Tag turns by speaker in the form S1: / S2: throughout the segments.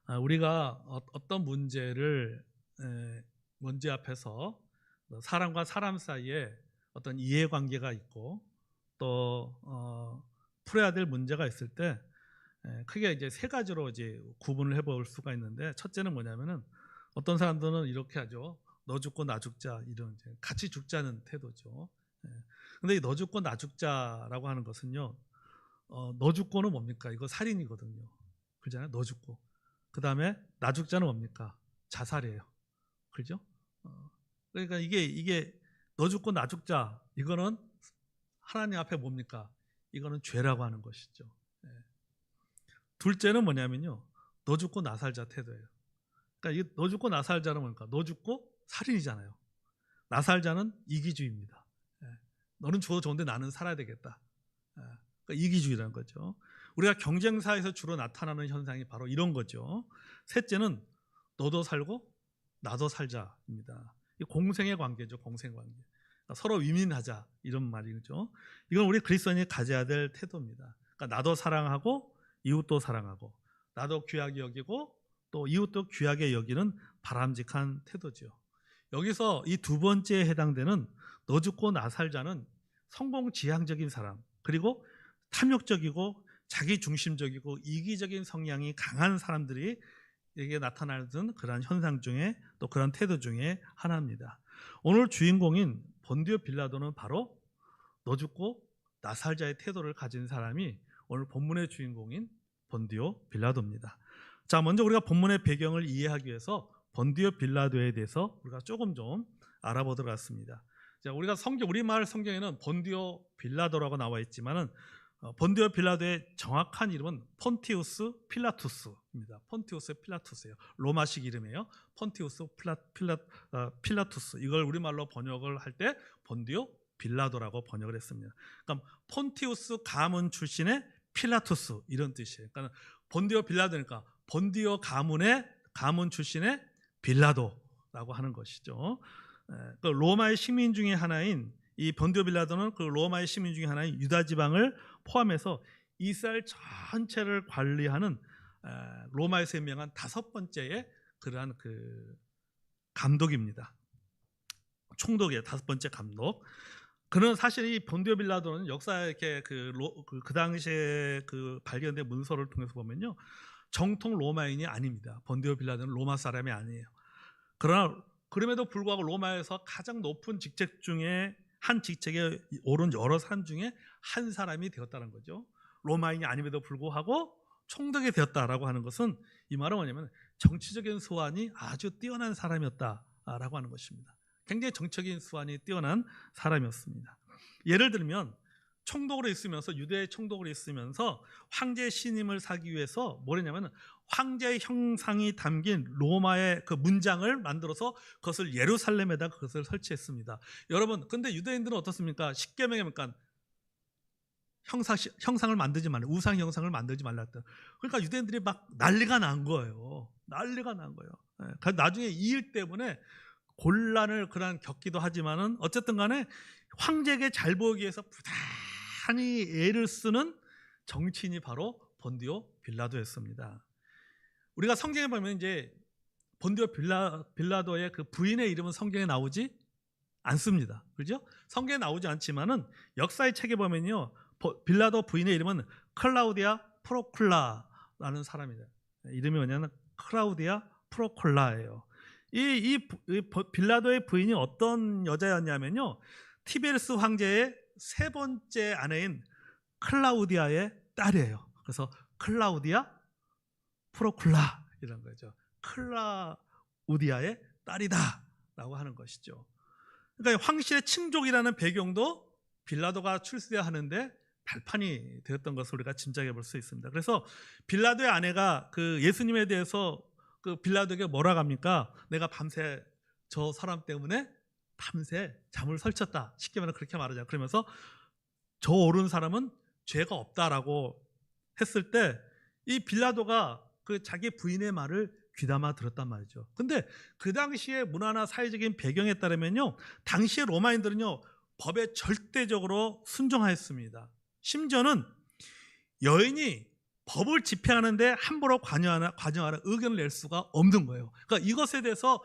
S1: 우리가 어떤 문제를 문제 앞에서 사람과 사람 사이에 어떤 이해관계가 있고 또 풀어야 될 문제가 있을 때 크게 이제 세 가지로 이제 구분을 해볼 수가 있는데, 첫째는 뭐냐면은 어떤 사람들은 이렇게 하죠. 너 죽고 나 죽자, 이런 이제 같이 죽자는 태도죠. 근데 이 너 죽고 나 죽자라고 하는 것은요, 너 죽고는 뭡니까? 이거 살인이거든요. 그렇잖아요. 너 죽고. 그 다음에 나 죽자는 뭡니까? 자살이에요. 그죠? 그러니까 이게 너 죽고 나 죽자, 이거는 하나님 앞에 뭡니까? 이거는 죄라고 하는 것이죠. 둘째는 뭐냐면요, 너 죽고 나 살자 태도예요. 그러니까 이 너 죽고 나 살자는 뭡니까? 너 죽고 살인이잖아요. 나 살자는 이기주의입니다. 너는 죽어도 좋은데 나는 살아야 되겠다. 그러니까 이기주의라는 거죠. 우리가 경쟁사에서 주로 나타나는 현상이 바로 이런 거죠. 셋째는 너도 살고 나도 살자입니다. 이 공생의 관계죠. 공생관계. 그러니까 서로 위민하자, 이런 말이죠. 이건 우리 그리스도인이 가져야 될 태도입니다. 그러니까 나도 사랑하고 이웃도 사랑하고, 나도 귀하게 여기고 또 이웃도 귀하게 여기는 바람직한 태도죠. 여기서 이 두 번째에 해당되는 너 죽고 나 살자는 성공지향적인 사람, 그리고 탐욕적이고 자기중심적이고 이기적인 성향이 강한 사람들이 에게 나타나는 그러한 현상 중에, 또 그런 태도 중에 하나입니다. 오늘 주인공인 본디오 빌라도는 바로 너 죽고 나 살자의 태도를 가진 사람이 오늘 본문의 주인공인 본디오 빌라도입니다. 자, 먼저 우리가 본문의 배경을 이해하기 위해서 본디오 빌라도에 대해서 우리가 조금 좀 알아보도록 하겠습니다. 자, 우리가 우리말 성경에는 본디오 빌라도라고 나와 있지만은 본디오 빌라도의 정확한 이름은 폰티우스 필라투스입니다. 폰티우스 필라투스예요. 로마식 이름이에요. 폰티우스 필라투스. 이걸 우리말로 번역을 할 때 본디오 빌라도라고 번역을 했습니다. 그러니까 폰티우스 가문 출신의 필라투스, 이런 뜻이에요. 그러니까 본디오 빌라도니까 본디오 가문 출신의 빌라도라고 하는 것이죠. 그 로마의 식민 중에 하나인 이 본디오 빌라도는 그 로마의 식민 중에 하나인 유다 지방을 포함해서 이스라엘 전체를 관리하는 로마에서 임명한 5번째의 그러한 그 감독입니다. 총독이에요. 5번째 감독. 그는 사실 이 본디오 빌라도는 역사에 이렇게 그 당시에 그 발견된 문서를 통해서 보면요, 정통 로마인이 아닙니다. 본디오 빌라도는 로마 사람이 아니에요. 그러나 그럼에도 불구하고 로마에서 가장 높은 직책 중에 한 직책에 오른 여러 사람 중에 한 사람이 되었다는 거죠. 로마인이 아님에도 불구하고 총독이 되었다라고 하는 것은, 이 말은 뭐냐면 정치적인 수완이 아주 뛰어난 사람이었다라고 하는 것입니다. 굉장히 정치적인 수완이 뛰어난 사람이었습니다. 예를 들면 총독으로 있으면서, 유대의 총독으로 있으면서 황제 신임을 사기 위해서 뭐냐면 황제의 형상이 담긴 로마의 그 문장을 만들어서 그것을 예루살렘에다 그것을 설치했습니다. 여러분, 근데 유대인들은 어떻습니까? 십계명에 보니까 형상을 만들지 말라, 우상 형상을 만들지 말라. 그러니까 유대인들이 막 난리가 난 거예요. 난리가 난 거예요. 나중에 이 일 때문에 곤란을 겪기도 하지만은 어쨌든 간에 황제에게 잘 보이기 위해서 부단히 애를 쓰는 정치인이 바로 본디오 빌라도였습니다. 우리가 성경에 보면 이제 본디오 빌라도의 그 부인의 이름은 성경에 나오지 않습니다. 그죠? 성경에 나오지 않지만은 역사의 책에 보면요, 빌라도 부인의 이름은 클라우디아 프로쿨라라는 사람이에요. 이름이 뭐냐면 클라우디아 프로쿨라예요. 이 빌라도의 부인이 어떤 여자였냐면요, 티베르스 황제의 3번째 아내인 클라우디아의 딸이에요. 그래서 클라우디아 프로쿨라 이런 거죠. 클라우디아의 딸이다라고 하는 것이죠. 그러니까 황실의 친족이라는 배경도 빌라도가 출세해야 하는데 발판이 되었던 것을 우리가 짐작해 볼 수 있습니다. 그래서 빌라도의 아내가 그 예수님에 대해서 그 빌라도에게 뭐라고 합니까? 내가 밤새 저 사람 때문에 밤새 잠을 설쳤다. 쉽게 말하면 그렇게 말하잖아요. 그러면서 저 오른 사람은 죄가 없다라고 했을 때 이 빌라도가 그 자기 부인의 말을 귀담아 들었단 말이죠. 근데 그 당시의 문화나 사회적인 배경에 따르면요, 당시의 로마인들은요, 법에 절대적으로 순종하였습니다. 심지어는 여인이 법을 집행하는데 함부로 관여하는 의견을 낼 수가 없는 거예요. 그러니까 이것에 대해서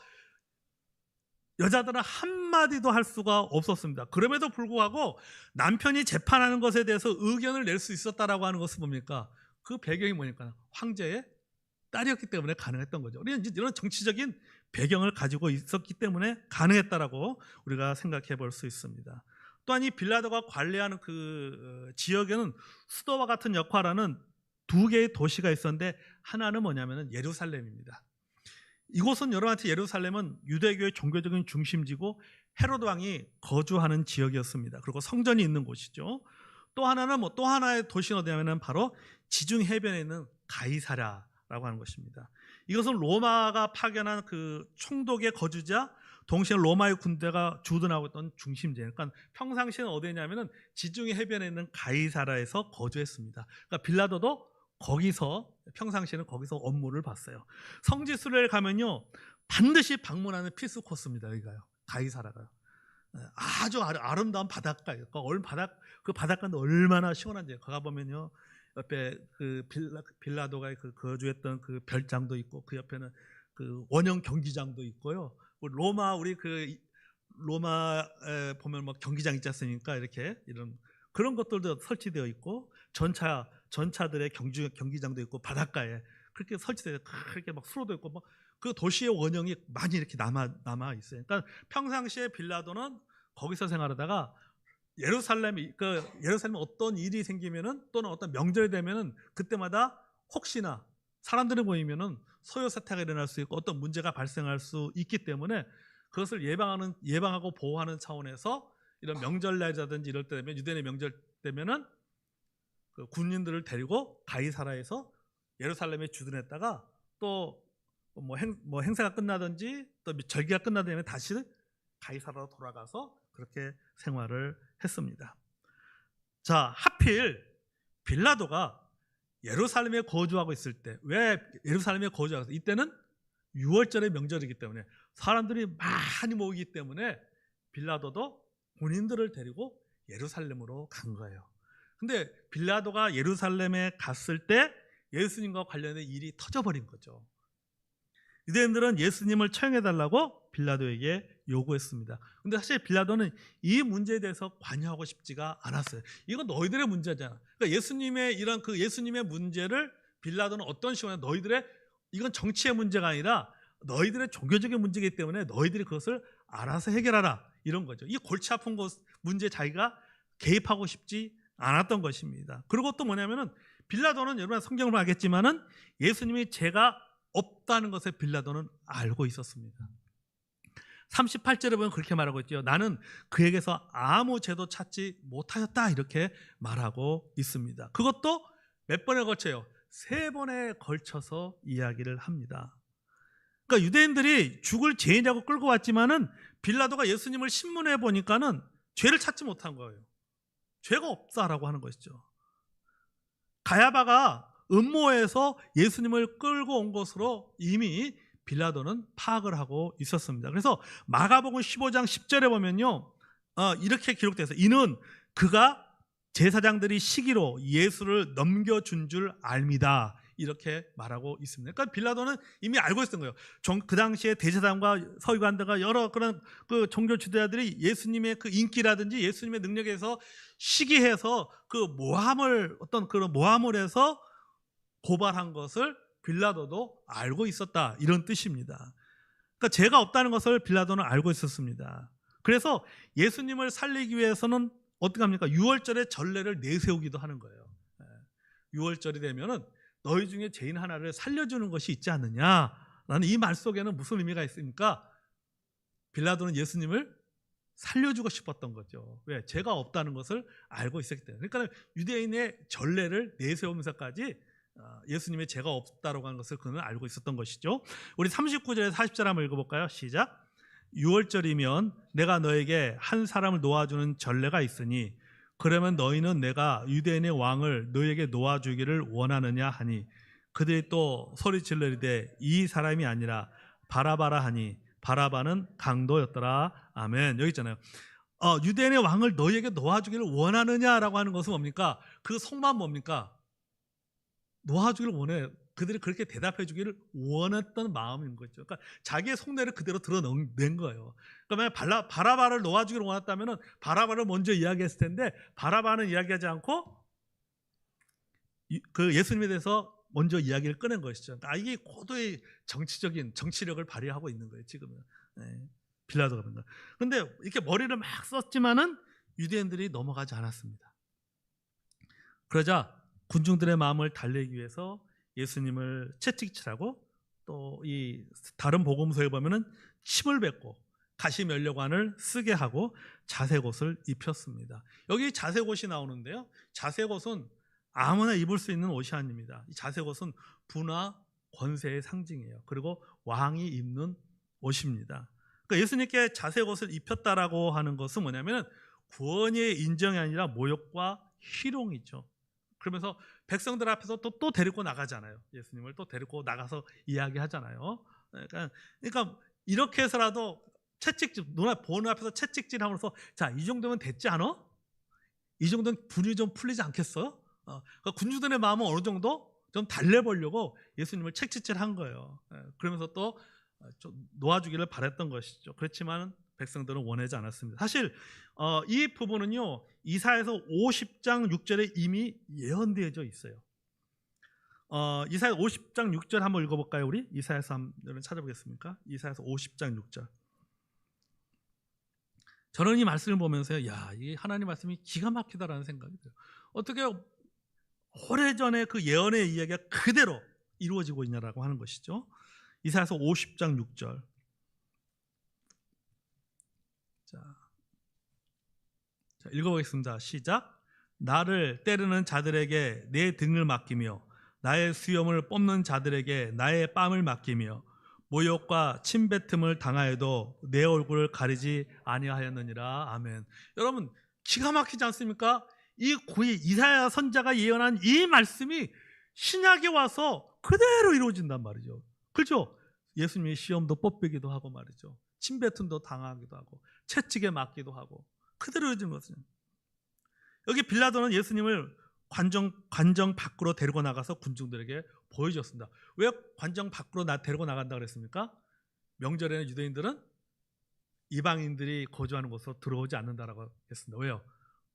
S1: 여자들은 한마디도 할 수가 없었습니다. 그럼에도 불구하고 남편이 재판하는 것에 대해서 의견을 낼 수 있었다라고 하는 것은 뭡니까? 그 배경이 뭐니까 황제의 딸이었기 때문에 가능했던 거죠. 우리는 이런 정치적인 배경을 가지고 있었기 때문에 가능했다라고 우리가 생각해 볼 수 있습니다. 또한 이 빌라도가 관리하는 그 지역에는 수도와 같은 역할하는 두 개의 도시가 있었는데 하나는 뭐냐면은 예루살렘입니다. 이곳은 여러분한테 예루살렘은 유대교의 종교적인 중심지고 헤로드 왕이 거주하는 지역이었습니다. 그리고 성전이 있는 곳이죠. 또 하나는 또 하나의 도시는 어디냐면은 바로 지중 해변에 있는 가이사랴라고 하는 것입니다. 이것은 로마가 파견한 그 총독의 거주자, 동시에 로마의 군대가 주둔하고 있던 중심지예요. 그러니까 평상시에는 어디냐면은 지중해 해변에 있는 가이사랴에서 거주했습니다. 그러니까 빌라도도 거기서 평상시에는 거기서 업무를 봤어요. 성지순례를 가면요 반드시 방문하는 필수 코스입니다. 여기가요, 가이사랴가요. 아주 아름다운 바닷가예요. 그 바닷가는 얼마나 시원한지 가가 보면요 옆에 그 빌라도가 그 거주했던 그 별장도 있고 그 옆에는 그 원형 경기장도 있고요. 우리 그 로마에 보면 뭐 경기장 있지 않습니까? 이렇게 이런 그런 것들도 설치되어 있고 전차들의 경기장도 있고 바닷가에 그렇게 설치되어 그렇게 막 수로도 있고 뭐 그 도시의 원형이 많이 이렇게 남아 있어요. 그러니까 평상시에 빌라도는 거기서 생활하다가 예루살렘에 어떤 일이 생기면은 또는 어떤 명절이 되면은 그때마다 혹시나 사람들이 모이면은 소요 사태가 일어날 수 있고 어떤 문제가 발생할 수 있기 때문에 그것을 예방하고 보호하는 차원에서 이런 명절날이라든지 이럴 때 되면 유대인의 명절 때면은 그 군인들을 데리고 가이사랴에서 예루살렘에 주둔했다가 또 뭐 행사가 끝나든지 또 절기가 끝나면 다시 가이사랴로 돌아가서 그렇게 생활을 했습니다. 자, 하필 빌라도가 예루살렘에 거주하고 있을 때, 왜 예루살렘에 거주하고 있어요? 이때는 6월절의 명절이기 때문에 사람들이 많이 모이기 때문에 빌라도도 군인들을 데리고 예루살렘으로 간 거예요. 근데 빌라도가 예루살렘에 갔을 때 예수님과 관련된 일이 터져버린 거죠. 유대인들은 예수님을 처형해달라고 빌라도에게 요구했습니다. 근데 사실 빌라도는 이 문제에 대해서 관여하고 싶지가 않았어요. 이건 너희들의 문제잖아. 그러니까 예수님의 문제를 빌라도는 어떤 식으로 이건 정치의 문제가 아니라 너희들의 종교적인 문제이기 때문에 너희들이 그것을 알아서 해결하라, 이런 거죠. 이 골치 아픈 문제에 자기가 개입하고 싶지 않았던 것입니다. 그리고 또 뭐냐면은 빌라도는 여러분 성경을 알겠지만은 예수님이 죄가 없다는 것을 빌라도는 알고 있었습니다. 38절에 보면 그렇게 말하고 있죠. 나는 그에게서 아무 죄도 찾지 못하였다, 이렇게 말하고 있습니다. 그것도 몇 번에 걸쳐요? 3번에 걸쳐서 이야기를 합니다. 그러니까 유대인들이 죽을 죄인이라고 끌고 왔지만은 빌라도가 예수님을 신문해 보니까는 죄를 찾지 못한 거예요. 죄가 없다라고 하는 것이죠. 가야바가 음모에서 예수님을 끌고 온 것으로 이미 빌라도는 파악을 하고 있었습니다. 그래서 마가복음 15장 10절에 보면요, 이렇게 기록되어 있어요. 이는 그가 제사장들이 시기로 예수를 넘겨준 줄 압니다, 이렇게 말하고 있습니다. 그러니까 빌라도는 이미 알고 있었던 거예요. 그 당시에 대제사장과 서기관들과 여러 그런 그 종교 지도자들이 예수님의 그 인기라든지 예수님의 능력에서 시기해서 그 모함을 해서 고발한 것을 빌라도도 알고 있었다, 이런 뜻입니다. 그러니까 죄가 없다는 것을 빌라도는 알고 있었습니다. 그래서 예수님을 살리기 위해서는 어떻게 합니까? 6월절에 전례를 내세우기도 하는 거예요. 6월절이 되면은 너희 중에 죄인 하나를 살려주는 것이 있지 않느냐라는 이 말 속에는 무슨 의미가 있습니까? 빌라도는 예수님을 살려주고 싶었던 거죠. 왜? 죄가 없다는 것을 알고 있었기 때문에. 그러니까 유대인의 전례를 내세우면서까지 예수님의 죄가 없다라고 하는 것을 그는 알고 있었던 것이죠. 우리 39절에서 40절 한번 읽어볼까요? 시작. 6월절이면 내가 너에게 한 사람을 놓아주는 전례가 있으니 그러면 너희는 내가 유대인의 왕을 너희에게 놓아주기를 원하느냐 하니 그들이 또 소리질러 이르되 이 사람이 아니라 바라바라 하니 바라바는 강도였더라. 아멘. 여기 있잖아요. 유대인의 왕을 너희에게 놓아주기를 원하느냐라고 하는 것은 뭡니까? 그 속만 뭡니까? 놓아주기를 원해. 그들이 그렇게 대답해 주기를 원했던 마음인 거죠. 그러니까 자기의 속내를 그대로 드러낸 거예요. 그러면 바라바를 놓아주기를 원했다면 바라바를 먼저 이야기했을 텐데 바라바는 이야기하지 않고 그 예수님에 대해서 먼저 이야기를 꺼낸 것이죠. 그러니까 이게 고도의 정치적인 정치력을 발휘하고 있는 거예요. 지금은. 네. 빌라도가 그런 거. 그런데 이렇게 머리를 막 썼지만은 유대인들이 넘어가지 않았습니다. 그러자 군중들의 마음을 달래기 위해서 예수님을 채찍질하고 또 이 다른 복음서에 보면은 침을 뱉고 가시 면류관을 쓰게 하고 자색옷을 입혔습니다. 여기 자색옷이 나오는데요. 자색옷은 아무나 입을 수 있는 옷이 아닙니다. 이 자색옷은 부나 권세의 상징이에요. 그리고 왕이 입는 옷입니다. 그러니까 예수님께 자색옷을 입혔다라고 하는 것은 뭐냐면 구원의 인정이 아니라 모욕과 희롱이죠. 그러면서 백성들 앞에서 또 데리고 나가잖아요. 예수님을 또 데리고 나가서 이야기하잖아요. 그러니까 이렇게 해서라도 채찍질, 보는 앞에서 채찍질하면서 자, 이 정도면 됐지 않아? 이 정도는 분이 좀 풀리지 않겠어요? 그러니까 군주들의 마음은 어느 정도 좀 달래보려고 예수님을 채찍질한 거예요. 그러면서 또 좀 놓아주기를 바랬던 것이죠. 그렇지만 백성들은 원하지 않았습니다. 사실 이 부분은요 이사야서 50장 6절에 이미 예언되어져 있어요. 이사야 50장 6절 한번 읽어볼까요? 우리 이사야서 한번 찾아보겠습니까? 이사야서 50장 6절. 저는 이 말씀을 보면서요, 야, 이 하나님 말씀이 기가 막히다라는 생각이 들어요. 어떻게 오래전에 그 예언의 이야기가 그대로 이루어지고 있냐라고 하는 것이죠. 이사야서 50장 6절. 자, 읽어보겠습니다. 시작. 나를 때리는 자들에게 내 등을 맡기며 나의 수염을 뽑는 자들에게 나의 뺨을 맡기며 모욕과 침뱉음을 당하여도 내 얼굴을 가리지 아니하였느니라. 아멘. 여러분 기가 막히지 않습니까? 이 이사야 선자가 예언한 이 말씀이 신약에 와서 그대로 이루어진단 말이죠. 그렇죠? 예수님의 시험도 뽑히기도 하고 말이죠. 침뱉음도 당하기도 하고 채찍에 맞기도 하고 그대로 이루어진 것은 여기 빌라도는 예수님을 관정 밖으로 데리고 나가서 군중들에게 보여줬습니다. 왜 관정 밖으로 데리고 나간다 그랬습니까? 명절에는 유대인들은 이방인들이 거주하는 곳으로 들어오지 않는다라고 했습니다. 왜요?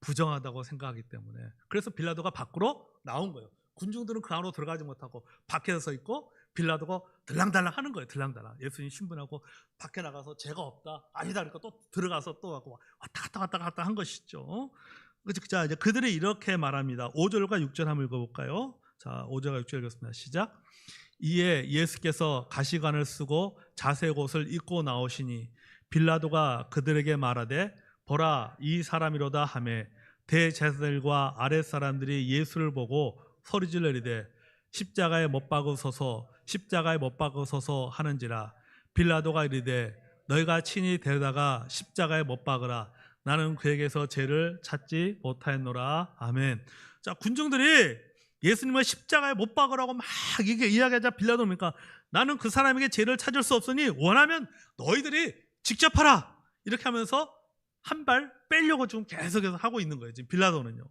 S1: 부정하다고 생각하기 때문에. 그래서 빌라도가 밖으로 나온 거예요. 군중들은 그 안으로 들어가지 못하고 밖에 서 있고 빌라도가 들랑달랑 하는 거예요. 들랑달랑. 예수님 신분하고 밖에 나가서 죄가 없다. 아니다. 그러니까 또 들어가서 또 하고 왔다 갔다 한 것이죠. 자, 이제 그들이 이렇게 말합니다. 5절과 6절 한번 읽어볼까요? 자, 5절과 6절 읽겠습니다. 시작. 이에 예수께서 가시관을 쓰고 자색옷을 입고 나오시니 빌라도가 그들에게 말하되 보라 이 사람이로다 하매 대제사장들과 아랫사람들이 예수를 보고 소리질러 이르되 십자가에 못 박으소서 십자가에 못 박으소서 하는지라. 빌라도가 이르되 너희가 친히 데려다가 십자가에 못 박으라. 나는 그에게서 죄를 찾지 못하였노라. 아멘. 자, 군중들이 예수님을 십자가에 못 박으라고 막 이게 이야기하자 빌라도입니까? 나는 그 사람에게 죄를 찾을 수 없으니 원하면 너희들이 직접 하라. 이렇게 하면서 한 발 빼려고 지금 계속해서 하고 있는 거예요. 지금 빌라도는요.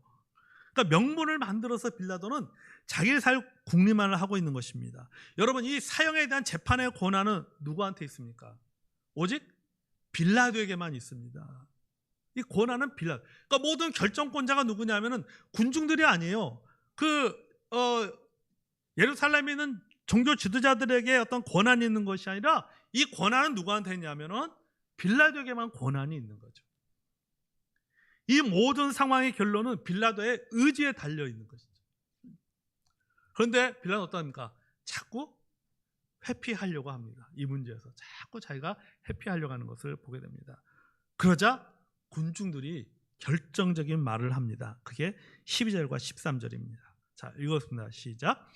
S1: 그러니까 명분을 만들어서 빌라도는 자기를 살 궁리만을 하고 있는 것입니다. 여러분 이 사형에 대한 재판의 권한은 누구한테 있습니까? 오직 빌라도에게만 있습니다. 이 권한은 빌라도. 그러니까 모든 결정권자가 누구냐면은 군중들이 아니에요. 예루살렘에 있는 종교 지도자들에게 어떤 권한이 있는 것이 아니라 이 권한은 누구한테 있냐면은 빌라도에게만 권한이 있는 거죠. 이 모든 상황의 결론은 빌라도의 의지에 달려 있는 것이죠. 그런데 빌라도는 어떠합니까? 자꾸 회피하려고 합니다. 이 문제에서 자꾸 자기가 회피하려고 하는 것을 보게 됩니다. 그러자 군중들이 결정적인 말을 합니다. 그게 12절과 13절입니다. 자, 읽었습니다. 시작.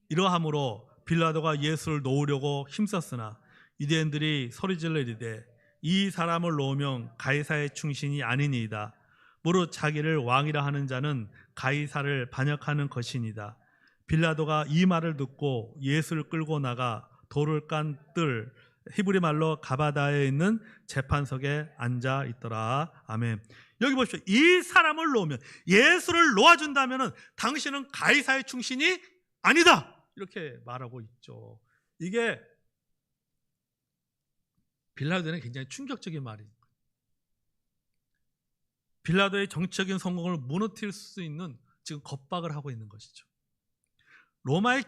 S1: 이러함으로 빌라도가 예수를 놓으려고 힘썼으나 유대인들이 소리질러 이르되 이 사람을 놓으면 가이사의 충신이 아니니이다. 무릇 자기를 왕이라 하는 자는 가이사를 반역하는 것이니이다. 빌라도가 이 말을 듣고 예수를 끌고 나가 돌을 깐 뜰 히브리 말로 가바다에 있는 재판석에 앉아 있더라. 아멘. 여기 보십시오. 이 사람을 놓으면 예수를 놓아준다면 당신은 가이사의 충신이 아니다 이렇게 말하고 있죠. 이게 빌라도에는 굉장히 충격적인 말이에요. 빌라도의 정치적인 성공을 무너뜨릴 수 있는 지금 겁박을 하고 있는 것이죠. 로마의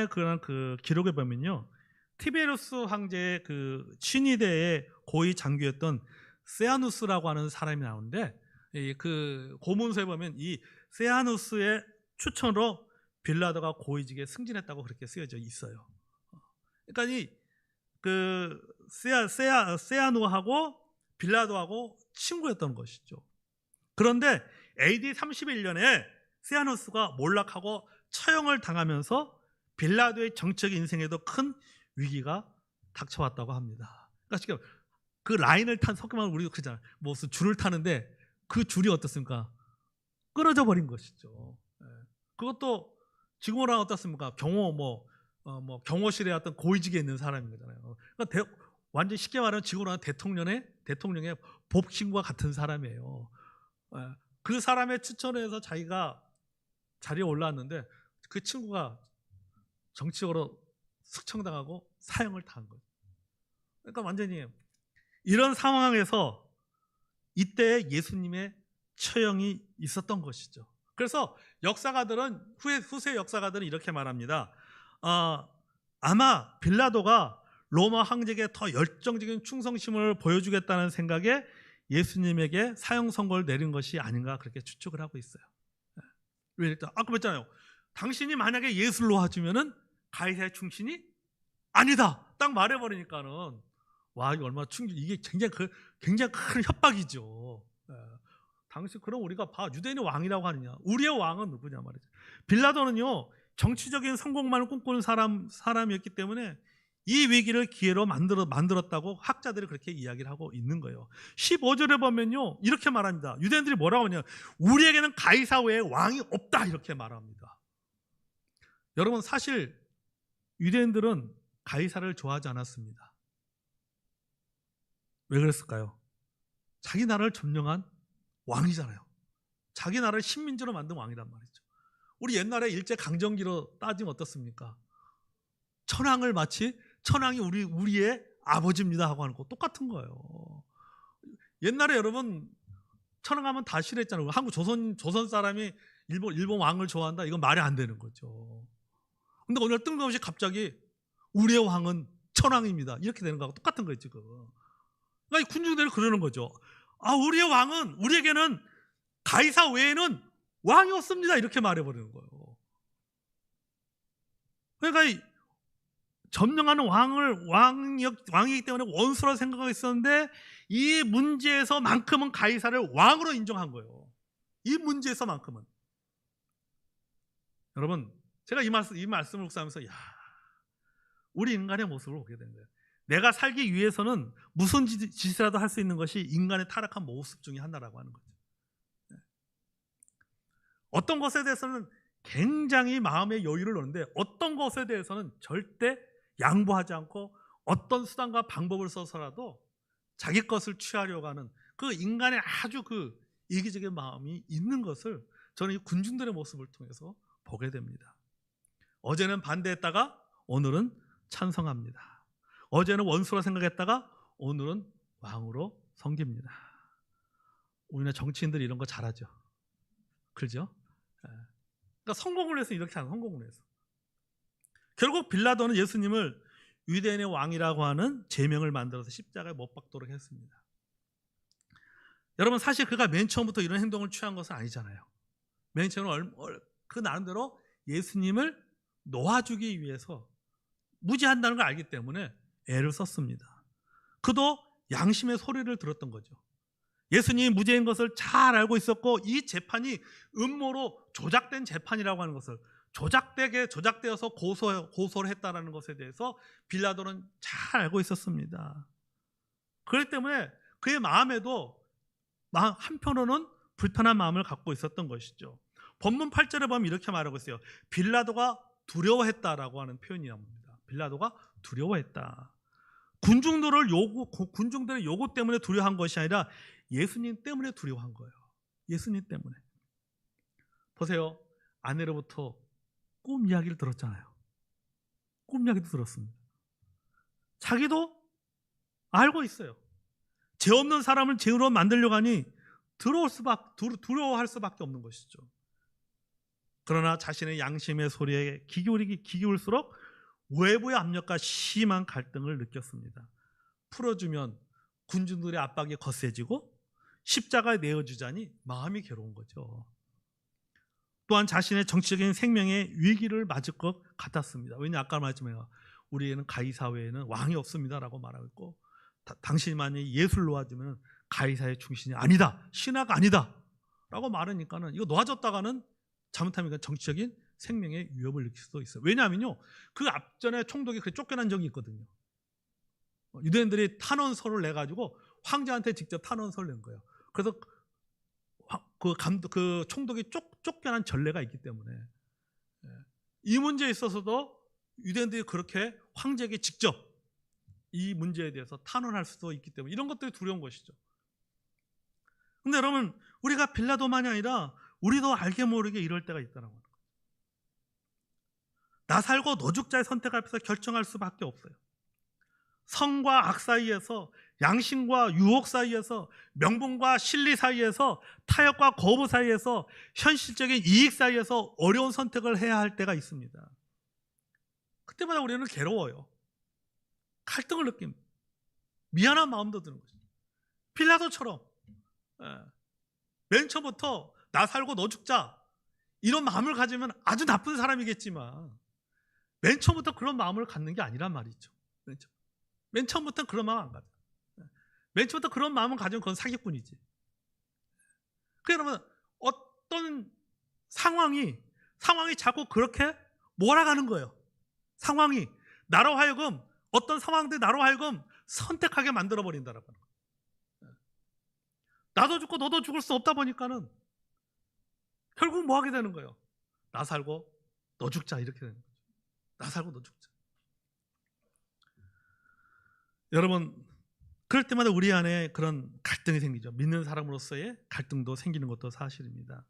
S1: 그런 그 기록에 보면요, 티베리우스 황제의 그 친위대의 고위 장교였던 세아누스라고 하는 사람이 나오는데, 그 고문서에 보면 이 세아누스의 추천으로 빌라도가 고위직에 승진했다고 그렇게 쓰여져 있어요. 그러니까 그 세아누하고 빌라도하고 친구였던 것이죠. 그런데 AD 31년에 세아누스가 몰락하고 처형을 당하면서 빌라도의 정치적 인생에도 큰 위기가 닥쳐왔다고 합니다. 그러니까 지금 그 라인을 탄, 석유만 우리도 그러잖아요. 무슨 줄을 타는데 그 줄이 어떻습니까? 끊어져 버린 것이죠. 그것도 지금으로 하면 어떻습니까? 경호실에 어떤 고위직에 있는 사람인 거잖아요. 그러니까 완전 쉽게 말하면 지금으로 하면 대통령의 복신과 같은 사람이에요. 그 사람의 추천에 해서 자기가 자리에 올라왔는데 그 친구가 정치적으로 숙청당하고 사형을 당한 거예요. 그러니까 완전히 이런 상황에서 이때 예수님의 처형이 있었던 것이죠. 그래서 역사가들은 후세 역사가들은 이렇게 말합니다. 아마 빌라도가 로마 황제에게 더 열정적인 충성심을 보여주겠다는 생각에 예수님에게 사형 선고를 내린 것이 아닌가 그렇게 추측을 하고 있어요. 왜 일단 아까 그랬잖아요. 당신이 만약에 예수를 놓아주면은 가이사의 충신이 아니다. 딱 말해버리니까는 와 이거 얼마나 이게 굉장히 큰 협박이죠. 당시 그럼 우리가 유대인의 왕이라고 하느냐? 우리의 왕은 누구냐 말이죠. 빌라도는요 정치적인 성공만을 꿈꾸는 사람이었기 때문에 이 위기를 기회로 만들었다고 학자들이 그렇게 이야기를 하고 있는 거예요. 15절에 보면요 이렇게 말합니다. 유대인들이 뭐라고 하냐? 우리에게는 가이사 외에 왕이 없다 이렇게 말합니다. 여러분 사실 유대인들은 가이사를 좋아하지 않았습니다. 왜 그랬을까요? 자기 나라를 점령한 왕이잖아요. 자기 나라를 식민지로 만든 왕이란 말이죠. 우리 옛날에 일제강점기로 따지면 어떻습니까? 천황이 우리의 아버지입니다 하고 하는 거 똑같은 거예요. 옛날에 여러분 천황하면 다 싫어했잖아요. 한국 조선 사람이 일본 왕을 좋아한다? 이건 말이 안 되는 거죠. 근데 오늘 뜬금없이 갑자기 우리의 왕은 천황입니다. 이렇게 되는 거하고 똑같은 거예요 지금. 그러니까 군중들이 그러는 거죠. 우리의 왕은 우리에게는 가이사 외에는 왕이 없습니다. 이렇게 말해버리는 거예요. 그러니까 점령하는 왕이기 때문에 원수라 생각하고 있었는데 이 문제에서만큼은 가이사를 왕으로 인정한 거예요. 이 문제에서만큼은. 여러분 제가 이 말씀을 묵상하면서 우리 인간의 모습을 보게 된 거예요. 내가 살기 위해서는 무슨 짓이라도 할 수 있는 것이 인간의 타락한 모습 중에 하나라고 하는 거죠. 어떤 것에 대해서는 굉장히 마음의 여유를 놓는데 어떤 것에 대해서는 절대 양보하지 않고 어떤 수단과 방법을 써서라도 자기 것을 취하려고 하는 그 인간의 아주 그 이기적인 마음이 있는 것을 저는 이 군중들의 모습을 통해서 보게 됩니다. 어제는 반대했다가 오늘은 찬성합니다. 어제는 원수라 생각했다가 오늘은 왕으로 섬깁니다. 우리나라 정치인들이 이런 거 잘하죠. 그렇죠? 그러니까 성공을 해서 이렇게 하는 성공을 해서. 결국 빌라도는 예수님을 유대인의 왕이라고 하는 제명을 만들어서 십자가에 못 박도록 했습니다. 여러분 사실 그가 맨 처음부터 이런 행동을 취한 것은 아니잖아요. 맨 처음에 그 나름대로 예수님을 놓아주기 위해서 무지한다는 걸 알기 때문에 애를 썼습니다. 그도 양심의 소리를 들었던 거죠. 예수님이 무죄인 것을 잘 알고 있었고 이 재판이 음모로 조작된 재판이라고 하는 것을 조작되어서 고소를 했다는 것에 대해서 빌라도는 잘 알고 있었습니다. 그렇기 때문에 그의 마음에도 한편으로는 불편한 마음을 갖고 있었던 것이죠. 본문 8절에 보면 이렇게 말하고 있어요. 빌라도가 두려워했다라고 하는 표현이 나옵니다. 빌라도가 두려워했다. 군중들의 요구 때문에 두려워한 것이 아니라 예수님 때문에 두려워한 거예요. 예수님 때문에. 보세요. 아내로부터 꿈 이야기를 들었잖아요. 꿈 이야기도 들었습니다. 자기도 알고 있어요. 죄 없는 사람을 죄로 만들려고 하니 두려워할 수밖에 없는 것이죠. 그러나 자신의 양심의 소리에 귀 기울수록 외부의 압력과 심한 갈등을 느꼈습니다. 풀어주면 군중들의 압박이 거세지고 십자가에 내어주자니 마음이 괴로운 거죠. 또한 자신의 정치적인 생명의 위기를 맞을 것 같았습니다. 왜냐 아까 말했지만 우리에는 가이사회에는 왕이 없습니다라고 말하고 있고 당신이 만약에 예수를 놓아주면 가이사의 중심이 아니다, 신하가 아니다 라고 말하니까는 이거 놓아줬다가는 잘못하면 정치적인 생명의 위협을 느낄 수도 있어요. 왜냐하면요 그 앞전에 총독이 그렇게 쫓겨난 적이 있거든요. 유대인들이 탄원서를 내가지고 황제한테 직접 탄원서를 낸 거예요. 그래서 그 총독이 쫓겨난 전례가 있기 때문에 이 문제에 있어서도 유대인들이 그렇게 황제에게 직접 이 문제에 대해서 탄원할 수도 있기 때문에 이런 것들이 두려운 것이죠. 근데 여러분 우리가 빌라도만이 아니라 우리도 알게 모르게 이럴 때가 있다는 거예요. 나 살고 너 죽자의 선택 앞에서 결정할 수밖에 없어요. 성과 악 사이에서, 양심과 유혹 사이에서, 명분과 실리 사이에서, 타협과 거부 사이에서, 현실적인 이익 사이에서 어려운 선택을 해야 할 때가 있습니다. 그때마다 우리는 괴로워요. 갈등을 느낍니다. 미안한 마음도 드는 거죠. 빌라도처럼 맨 처음부터 나 살고 너 죽자 이런 마음을 가지면 아주 나쁜 사람이겠지만 맨 처음부터 그런 마음을 갖는 게 아니란 말이죠. 맨 처음부터 그런 마음 안 가져. 맨 처음부터 그런 마음을 가지면 그건 사기꾼이지. 그러면 어떤 상황이 자꾸 그렇게 몰아가는 거예요. 상황이 나로 하여금 어떤 상황들이 나로 하여금 선택하게 만들어 버린다라고 하는 거예요. 나도 죽고 너도 죽을 수 없다 보니까는 결국 뭐 하게 되는 거예요? 나 살고 너 죽자 이렇게 되는 거죠. 나 살고 너 죽자. 여러분 그럴 때마다 우리 안에 그런 갈등이 생기죠. 믿는 사람으로서의 갈등도 생기는 것도 사실입니다.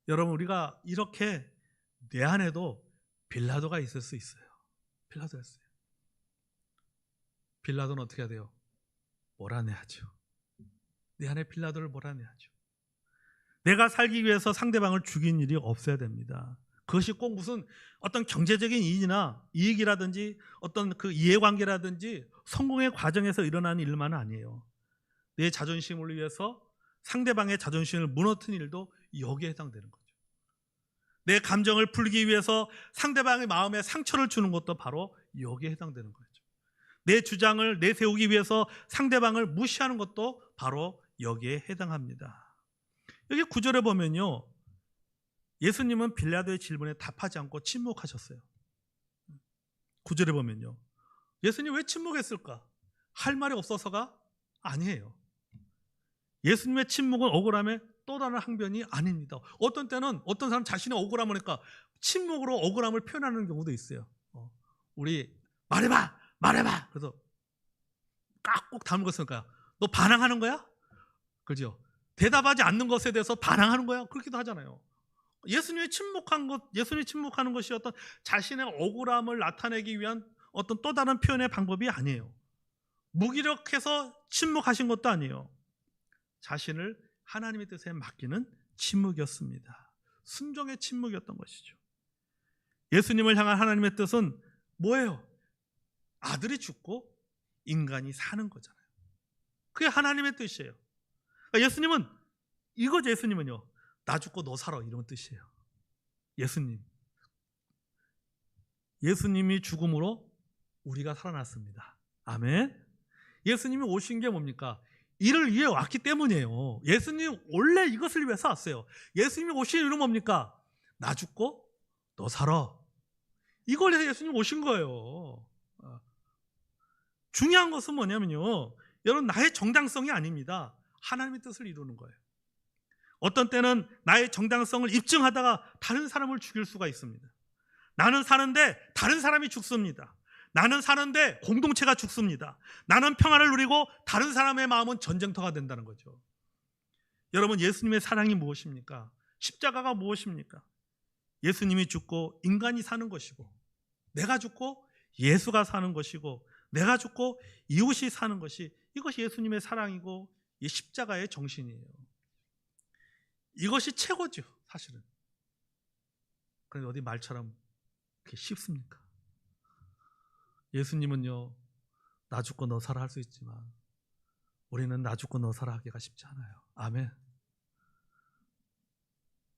S1: 여러분 우리가 이렇게 내 안에도 빌라도가 있을 수 있어요. 빌라도가 있어요. 빌라도는 어떻게 해야 돼요? 몰아내야죠. 내 안에 빌라도를 몰아내야죠. 내가 살기 위해서 상대방을 죽인 일이 없어야 됩니다. 그것이 꼭 무슨 어떤 경제적인 이익이라든지 어떤 그 이해관계라든지 성공의 과정에서 일어나는 일만은 아니에요. 내 자존심을 위해서 상대방의 자존심을 무너뜨리는 일도 여기에 해당되는 거죠. 내 감정을 풀기 위해서 상대방의 마음에 상처를 주는 것도 바로 여기에 해당되는 거죠. 내 주장을 내세우기 위해서 상대방을 무시하는 것도 바로 여기에 해당합니다. 여기 9절에 보면요, 예수님은 빌라도의 질문에 답하지 않고 침묵하셨어요. 9절에 보면요, 예수님 왜 침묵했을까? 할 말이 없어서가 아니에요. 예수님의 침묵은 억울함의 또 다른 항변이 아닙니다. 어떤 때는 어떤 사람 자신의 억울함을 하니까 침묵으로 억울함을 표현하는 경우도 있어요. 우리 말해봐. 그래서 꼭 다른 것이니까 너 반항하는 거야? 그죠? 대답하지 않는 것에 대해서 반항하는 거야? 그렇기도 하잖아요. 예수님이 침묵하는 것이 어떤 자신의 억울함을 나타내기 위한 어떤 또 다른 표현의 방법이 아니에요. 무기력해서 침묵하신 것도 아니에요. 자신을 하나님의 뜻에 맡기는 침묵이었습니다. 순종의 침묵이었던 것이죠. 예수님을 향한 하나님의 뜻은 뭐예요? 아들이 죽고 인간이 사는 거잖아요. 그게 하나님의 뜻이에요. 그러니까 예수님은요, 나 죽고 너 살아 이런 뜻이에요. 예수님이 죽음으로 우리가 살아났습니다. 아멘. 예수님이 오신 게 뭡니까? 이를 위해 왔기 때문이에요. 예수님 원래 이것을 위해서 왔어요. 예수님이 오신 이유는 뭡니까? 나 죽고 너 살아. 이걸 위해서 예수님 오신 거예요. 중요한 것은 뭐냐면요, 여러분 나의 정당성이 아닙니다. 하나님의 뜻을 이루는 거예요. 어떤 때는 나의 정당성을 입증하다가 다른 사람을 죽일 수가 있습니다. 나는 사는데 다른 사람이 죽습니다. 나는 사는데 공동체가 죽습니다. 나는 평화를 누리고 다른 사람의 마음은 전쟁터가 된다는 거죠. 여러분 예수님의 사랑이 무엇입니까? 십자가가 무엇입니까? 예수님이 죽고 인간이 사는 것이고, 내가 죽고 예수가 사는 것이고, 내가 죽고 이웃이 사는 것이, 이것이 예수님의 사랑이고 이 십자가의 정신이에요. 이것이 최고죠, 사실은. 그런데 어디 말처럼 그게 쉽습니까? 예수님은요, 나 죽고 너 살아 할 수 있지만 우리는 나 죽고 너 살아 하기가 쉽지 않아요. 아멘.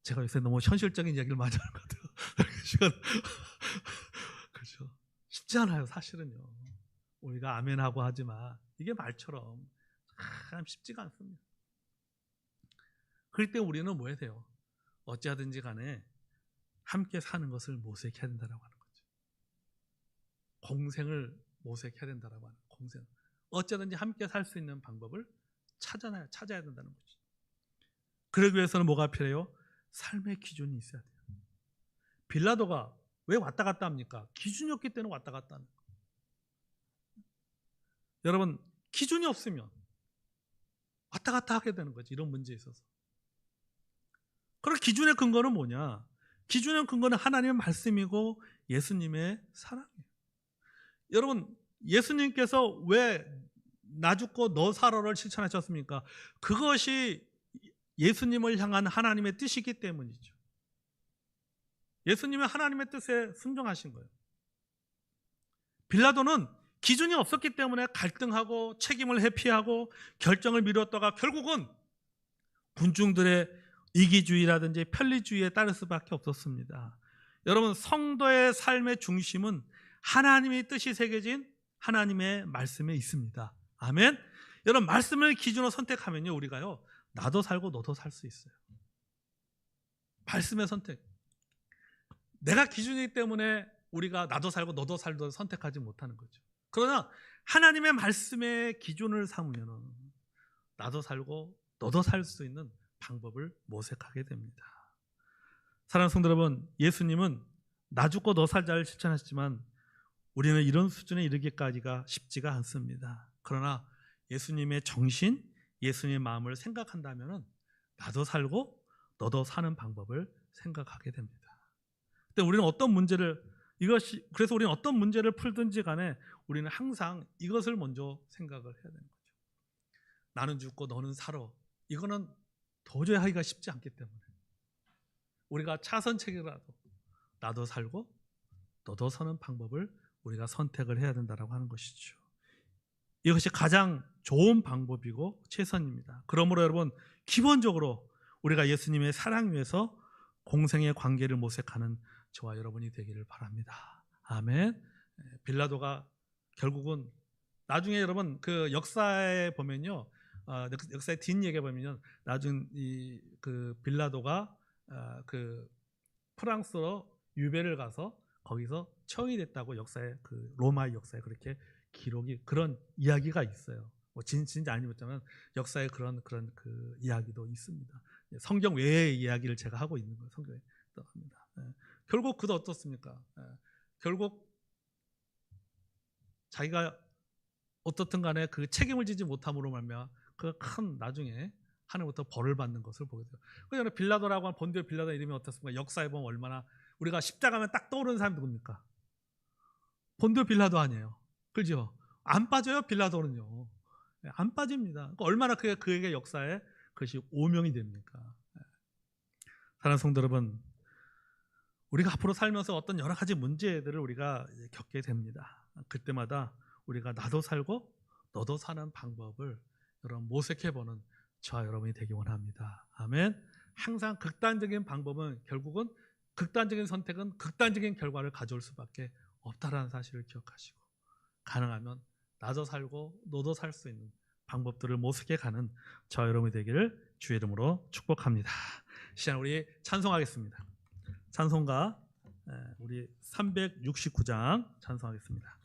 S1: 제가 요새 너무 현실적인 이야기를 많이 하는 것 같아요. 시간. 그렇죠. 쉽지 않아요, 사실은요. 우리가 아멘하고 하지만 이게 말처럼 참 쉽지가 않습니다. 그럴 때 우리는 뭐 해야 돼요? 어찌하든지 간에 함께 사는 것을 모색해야 된다고 하는 거죠. 공생을 모색해야 된다고 하는 공생. 어찌하든지 함께 살 수 있는 방법을 찾아야 된다는 거죠. 그러기 위해서는 뭐가 필요해요? 삶의 기준이 있어야 돼요. 빌라도가 왜 왔다 갔다 합니까? 기준이 없기 때문에 왔다 갔다 하는 거예요. 여러분, 기준이 없으면 왔다 갔다 하게 되는 거죠. 이런 문제에 있어서. 그럼 기준의 근거는 뭐냐? 기준의 근거는 하나님의 말씀이고 예수님의 사랑이에요. 여러분, 예수님께서 왜 나 죽고 너 살아를 실천하셨습니까? 그것이 예수님을 향한 하나님의 뜻이기 때문이죠. 예수님은 하나님의 뜻에 순종하신 거예요. 빌라도는 기준이 없었기 때문에 갈등하고 책임을 회피하고 결정을 미뤘다가 결국은 군중들의 이기주의라든지 편리주의에 따를 수밖에 없었습니다. 여러분, 성도의 삶의 중심은 하나님의 뜻이 새겨진 하나님의 말씀에 있습니다. 아멘. 여러분, 말씀을 기준으로 선택하면요, 우리가요, 나도 살고 너도 살 수 있어요. 말씀의 선택. 내가 기준이기 때문에 우리가 나도 살고 너도 살도 선택하지 못하는 거죠. 그러나 하나님의 말씀의 기준을 삼으면 나도 살고 너도 살 수 있는 방법을 모색하게 됩니다. 사랑하는 성도 여러분, 예수님은 나 죽고 너 살자를 실천하시지만 우리는 이런 수준에 이르기까지가 쉽지가 않습니다. 그러나 예수님의 정신, 예수님의 마음을 생각한다면 나도 살고 너도 사는 방법을 생각하게 됩니다. 근데 우리는 그래서 우리는 어떤 문제를 풀든지 간에 우리는 항상 이것을 먼저 생각을 해야 되는 거죠. 나는 죽고 너는 살아. 이거는 도저히 하기가 쉽지 않기 때문에 우리가 차선책이라도 나도 살고 너도 사는 방법을 우리가 선택을 해야 된다고 하는 것이죠. 이것이 가장 좋은 방법이고 최선입니다. 그러므로 여러분, 기본적으로 우리가 예수님의 사랑 위에서 공생의 관계를 모색하는 저와 여러분이 되기를 바랍니다. 아멘. 빌라도가 결국은 나중에 여러분 그 역사에 보면요, 역사의 뒷얘기에 보면요, 나중 그 빌라도가 그 프랑스로 유배를 가서 거기서 처형이 됐다고 역사에, 그 로마의 역사에 그렇게 기록이, 그런 이야기가 있어요. 뭐 진짜 아니었지만 역사에 그런 그 이야기도 있습니다. 성경 외의 이야기를 제가 하고 있는 거예요. 성경에 합니다. 결국 그도 어떻습니까? 결국 자기가 어떻든 간에 그 책임을 지지 못함으로 말미암아 그 큰 나중에 하늘부터 벌을 받는 것을 보게 돼요. 그래서 빌라도라고 하는 본디오 빌라도 이름이 어떻습니까? 역사에 보면 얼마나, 우리가 십자가면 딱 떠오르는 사람이 누굽니까? 본디오 빌라도 아니에요. 그죠? 안 빠져요, 빌라도는요. 안 빠집니다. 그러니까 얼마나 그에게 역사에 그것이 오명이 됩니까? 사랑하는 성도 여러분, 우리가 앞으로 살면서 어떤 여러 가지 문제들을 우리가 겪게 됩니다. 그때마다 우리가 나도 살고 너도 사는 방법을 여러분 모색해보는 저와 여러분이 되기 원합니다. 아멘. 항상 극단적인 방법은 결국은, 극단적인 선택은 극단적인 결과를 가져올 수밖에 없다라는 사실을 기억하시고, 가능하면 나도 살고 너도 살 수 있는 방법들을 모색해가는 저와 여러분이 되기를 주의 이름으로 축복합니다. 시간 우리 찬송하겠습니다. 찬송가 우리 369장 찬송하겠습니다.